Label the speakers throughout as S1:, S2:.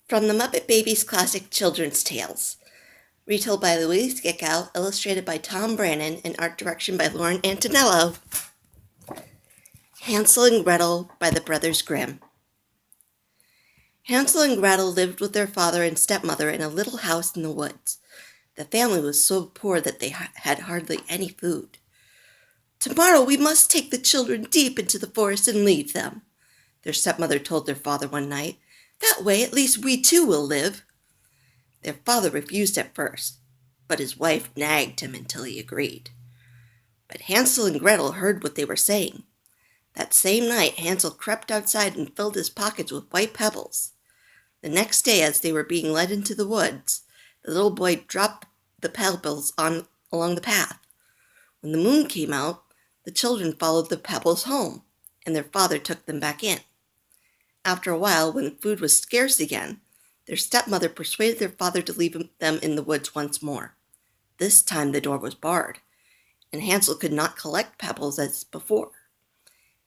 S1: From the Muppet Babies Classic Children's Tales. Retold by Louise Gickow, illustrated by Tom Brannan, and art direction by Lauren Antonello. Hansel and Gretel by the Brothers Grimm. Hansel and Gretel lived with their father and stepmother in a little house in the woods. The family was so poor that they had hardly any food. "Tomorrow we must take the children deep into the forest and leave them," their stepmother told their father one night. "That way at least we too will live." Their father refused at first, but his wife nagged him until he agreed. But Hansel and Gretel heard what they were saying. That same night, Hansel crept outside and filled his pockets with white pebbles. The next day, as they were being led into the woods, the little boy dropped the pebbles along the path. When the moon came out, the children followed the pebbles home, and their father took them back in. After a while, when food was scarce again, their stepmother persuaded their father to leave them in the woods once more. This time the door was barred, and Hansel could not collect pebbles as before.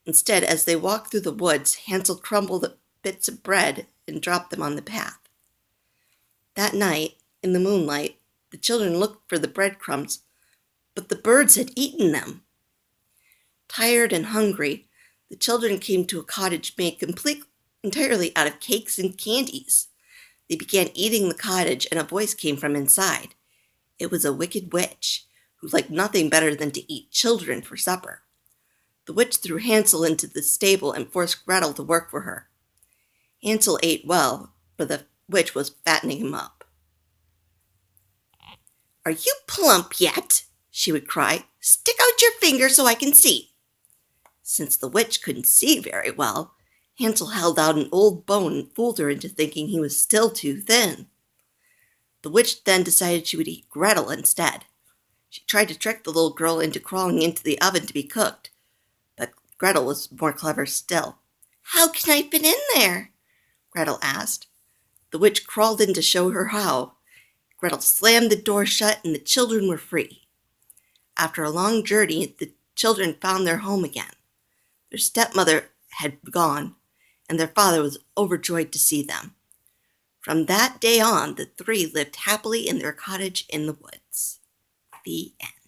S1: Instead, as they walked through the woods, Hansel crumbled bits of bread and dropped them on the path. That night, in the moonlight, the children looked for the breadcrumbs, but the birds had eaten them. Tired and hungry, the children came to a cottage made entirely out of cakes and candies. They began eating the cottage, and a voice came from inside. It was a wicked witch, who liked nothing better than to eat children for supper. The witch threw Hansel into the stable and forced Gretel to work for her. Hansel ate well, for the witch was fattening him up. "Are you plump yet?" she would cry. "Stick out your finger so I can see." Since the witch couldn't see very well, Hansel held out an old bone and fooled her into thinking he was still too thin. The witch then decided she would eat Gretel instead. She tried to trick the little girl into crawling into the oven to be cooked, but Gretel was more clever still. "How can I fit in there?" Gretel asked. The witch crawled in to show her how. Gretel slammed the door shut, and the children were free. After a long journey, the children found their home again. Their stepmother had gone, and their father was overjoyed to see them. From that day on, the three lived happily in their cottage in the woods. The end.